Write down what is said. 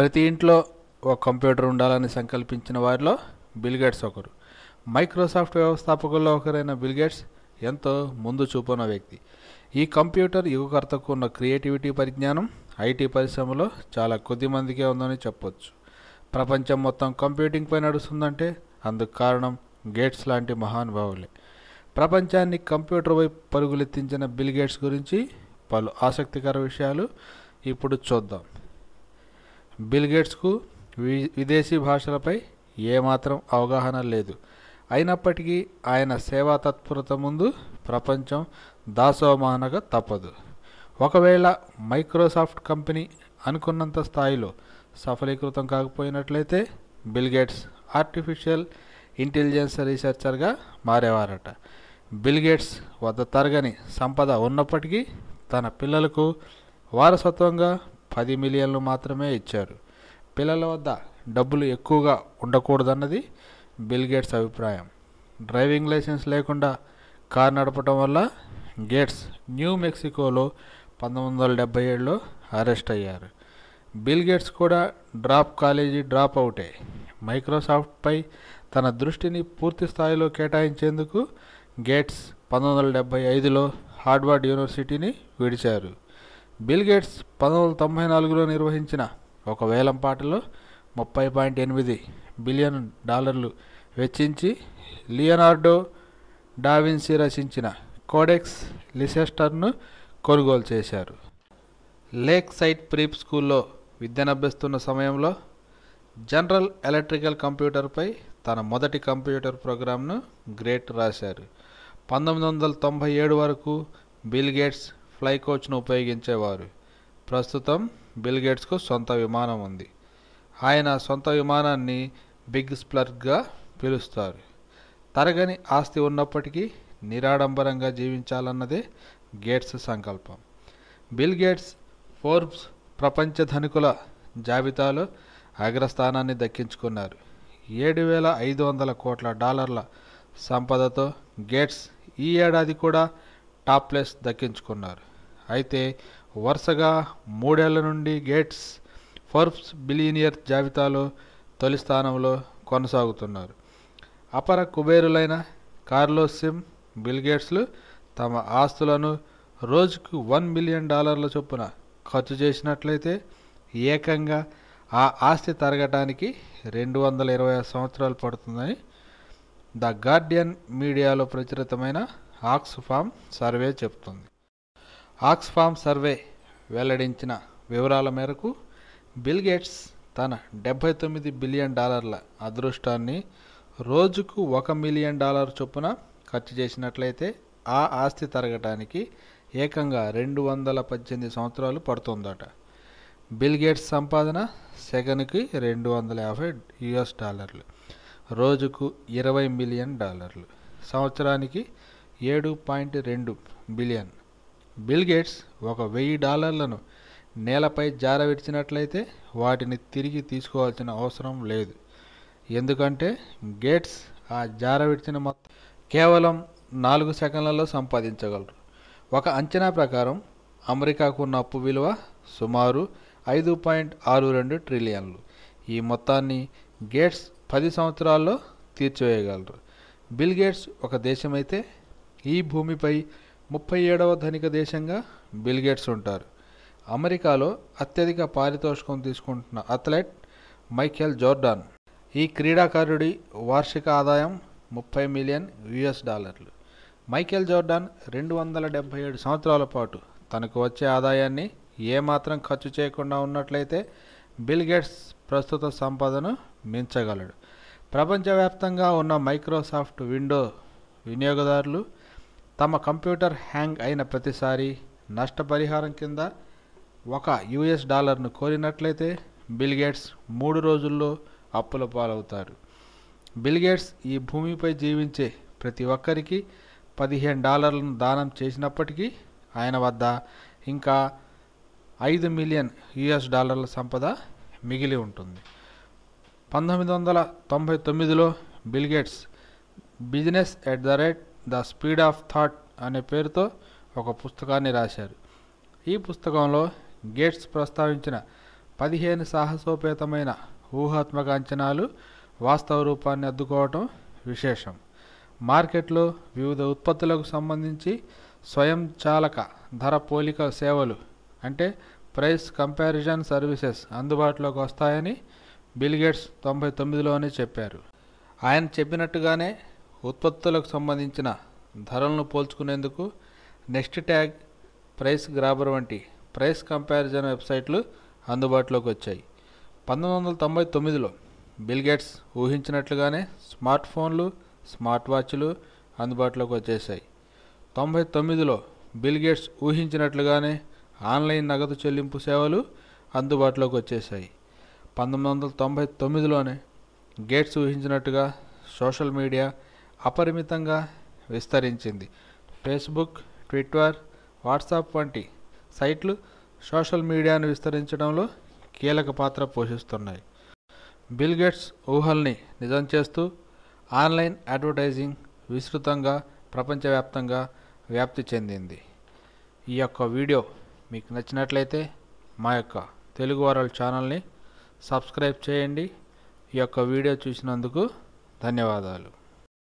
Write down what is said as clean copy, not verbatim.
ప్రతి ఇంట్లో ఒక కంప్యూటర్ ఉండాలని సంకల్పించిన వారిలో బిల్ గేట్స్ ఒకరు. మైక్రోసాఫ్ట్ వ్యవస్థాపకుల్లో ఒకరైన బిల్ గేట్స్ ఎంతో ముందు చూపున్న వ్యక్తి. ఈ కంప్యూటర్ యుగకర్తకు ఉన్న క్రియేటివిటీ పరిజ్ఞానం ఐటీ పరిశ్రమలో చాలా కొద్ది మందికే ఉందని చెప్పొచ్చు. ప్రపంచం మొత్తం కంప్యూటింగ్ పై నడుస్తుందంటే అందుకు కారణం గేట్స్ లాంటి మహానుభావులే. ప్రపంచాన్ని కంప్యూటర్ వైపు పరుగులెత్తించిన బిల్ గేట్స్ గురించి పలు ఆసక్తికర విషయాలు ఇప్పుడు చూద్దాం. బిల్ గేట్స్కు విదేశీ భాషలపై ఏమాత్రం అవగాహన లేదు. అయినప్పటికీ ఆయన సేవా తత్పరత ముందు ప్రపంచం దాసోహమనగా తప్పదు. ఒకవేళ మైక్రోసాఫ్ట్ కంపెనీ అనుకున్నంత స్థాయిలో సఫలీకృతం కాకపోయినట్లయితే బిల్ గేట్స్ ఆర్టిఫిషియల్ ఇంటెలిజెన్స్ రీసెర్చర్గా మారేవారట. బిల్ గేట్స్ వద్ద తరగని సంపద ఉన్నప్పటికీ తన పిల్లలకు వారసత్వంగా 10 మిలియన్లు మాత్రమే ఇచ్చారు. పిల్లల వద్ద డబ్బులు ఎక్కువగా ఉండకూడదన్నది బిల్ గేట్స్ అభిప్రాయం. డ్రైవింగ్ లైసెన్స్ లేకుండా కారు నడపడం వల్ల గేట్స్ న్యూ మెక్సికోలో 1977లో అరెస్ట్ అయ్యారు. బిల్ గేట్స్ కూడా కాలేజీ డ్రాప్ అవుటే. మైక్రోసాఫ్ట్పై తన దృష్టిని పూర్తి స్థాయిలో కేటాయించేందుకు గేట్స్ 1975లో హార్వర్డ్ యూనివర్సిటీని విడిచారు. బిల్ గేట్స్ 1994లో నిర్వహించిన ఒక వేలంపాటలో $30.8 బిలియన్ వెచ్చించి లియోనార్డో డావిన్సీ రచించిన కోడెక్స్ లీసెస్టర్ను కొనుగోలు చేశారు. లేక్ సైడ్ ప్రీప్ స్కూల్లో విద్యనభ్యస్తున్న సమయంలో జనరల్ ఎలక్ట్రికల్ కంప్యూటర్పై తన మొదటి కంప్యూటర్ ప్రోగ్రామ్ను గ్రేట్ రాశారు. 1997 వరకు బిల్ గేట్స్ ఫ్లై కోచ్ను ఉపయోగించేవారు. ప్రస్తుతం బిల్ గేట్స్కు సొంత విమానం ఉంది. ఆయన సొంత విమానాన్ని బిగ్ స్ప్లర్గా పిలుస్తారు. తరగని ఆస్తి ఉన్నప్పటికీ నిరాడంబరంగా జీవించాలన్నదే గేట్స్ సంకల్పం. బిల్ గేట్స్ ఫోర్బ్స్ ప్రపంచ ధనికుల జాబితాలో అగ్రస్థానాన్ని దక్కించుకున్నారు. $7,500 కోట్ల సంపదతో గేట్స్ ఈ ఏడాది కూడా టాప్ ప్లేస్ దక్కించుకున్నారు. అయితే వరుసగా 3 ఏళ్ల నుండి గేట్స్ ఫోర్బ్స్ బిలియనియర్ జాబితాలో తొలి స్థానంలో కొనసాగుతున్నారు. అపర కుబేరులైన కార్లోస్ స్లిమ్, బిల్ గేట్స్లు తమ ఆస్తులను రోజుకు $1 మిలియన్ చొప్పున ఖర్చు చేసినట్లయితే ఏకంగా ఆ ఆస్తి తరగటానికి 226 సంవత్సరాలు పడుతుందని ద గార్డియన్ మీడియాలో ప్రచురితమైన ఆక్స్ఫామ్ సర్వే చెబుతుంది. ఆక్స్ఫామ్ సర్వే వెల్లడించిన వివరాల మేరకు బిల్ గేట్స్ తన $79 బిలియన్ అదృష్టాన్ని రోజుకు $1 మిలియన్ చొప్పున ఖర్చు చేసినట్లయితే ఆ ఆస్తి తరగటానికి ఏకంగా 218 సంవత్సరాలు పడుతుందట. బిల్ గేట్స్ సంపాదన సెకనుకి $250, రోజుకు $20 మిలియన్, సంవత్సరానికి $7.2 బిలియన్. బిల్ గేట్స్ $1,000 నేలపై జారవిడిచినట్లయితే వాటిని తిరిగి తీసుకోవాల్సిన అవసరం లేదు. ఎందుకంటే గేట్స్ ఆ జారవిడిచిన మొత్తం కేవలం 4 సెకన్లలో సంపాదించగలరు. ఒక అంచనా ప్రకారం అమెరికాకు ఉన్న అప్పు విలువ సుమారు $5.62 ట్రిలియన్లు. ఈ మొత్తాన్ని గేట్స్ 10 సంవత్సరాల్లో తీర్చివేయగలరు. బిల్ గేట్స్ ఒక దేశమైతే ఈ భూమిపై 37వ ధనిక దేశంగా బిల్ గేట్స్ ఉంటారు. అమెరికాలో అత్యధిక పారితోషికం తీసుకుంటున్న అథ్లెట్ మైకేల్ జోర్డాన్. ఈ క్రీడాకారుడి వార్షిక ఆదాయం $30 మిలియన్. మైకేల్ జోర్డాన్ 277 సంవత్సరాల పాటు తనకు వచ్చే ఆదాయాన్ని ఏమాత్రం ఖర్చు చేయకుండా ఉన్నట్లయితే బిల్ గేట్స్ ప్రస్తుత సంపదను మించగలడు. ప్రపంచవ్యాప్తంగా ఉన్న మైక్రోసాఫ్ట్ విండో వినియోగదారులు తమ కంప్యూటర్ హ్యాంగ్ అయిన ప్రతిసారి నష్టపరిహారం కింద $1 కోరినట్లయితే బిల్ గేట్స్ 3 రోజుల్లో అప్పుల పాలవుతారు. బిల్ గేట్స్ ఈ భూమిపై జీవించే ప్రతి ఒక్కరికి $15 దానం చేసినప్పటికీ ఆయన వద్ద ఇంకా $5 మిలియన్ సంపద మిగిలి ఉంటుంది. 1999లో Bill Gates business at the speed of thought అనే పేరుతో ఒక పుస్తకాన్ని రాశారు. ఈ పుస్తకంలో గేట్స్ ప్రస్తావించిన 15 సాహసోపేతమైన ఊహాత్మక అంచనాలు వాస్తవ రూపాన్ని అద్దుకోవటం విశేషం. మార్కెట్లో వివిధ ఉత్పత్తులకు సంబంధించి స్వయంచాలక ధర పోలిక సేవలు అంటే ప్రైస్ కంపారిజన్ సర్వీసెస్ అందుబాటులోకి వస్తాయని బిల్ గేట్స్ 99లోనే చెప్పారు. ఆయన చెప్పినట్టుగానే ఉత్పత్తులకు సంబంధించిన ధరలను పోల్చుకునేందుకు నెక్స్ట్ ట్యాగ్, ప్రైస్ గ్రాబర్ వంటి ప్రైస్ కంపారిజన్ వెబ్సైట్లు అందుబాటులోకి వచ్చాయి. 1999లో బిల్ గేట్స్ ఊహించినట్లుగానే స్మార్ట్ ఫోన్లు, స్మార్ట్ వాచ్లు అందుబాటులోకి వచ్చేసాయి. 99లో బిల్ గేట్స్ ఊహించినట్లుగానే ఆన్లైన్ నగదు చెల్లింపు సేవలు అందుబాటులోకి వచ్చేసాయి. 1999లోనే గేట్స్ ఊహించినట్టుగా సోషల్ మీడియా అపరిమితంగా విస్తరించింది. ఫేస్బుక్, ట్విట్టర్, వాట్సాప్ వంటి సైట్లు సోషల్ మీడియాను విస్తరించడంలో కీలక పాత్ర పోషిస్తున్నాయి. బిల్ గేట్స్ ఊహల్ని నిజం చేస్తూ ఆన్లైన్ అడ్వర్టైజింగ్ విస్తృతంగా ప్రపంచవ్యాప్తంగా వ్యాప్తి చెందింది. ఈ యొక్క వీడియో మీకు నచ్చినట్లయితే మా యొక్క తెలుగు వరల్డ్ ఛానల్ని సబ్స్క్రైబ్ చేయండి. ఈ యొక్క వీడియో చూసినందుకు ధన్యవాదాలు.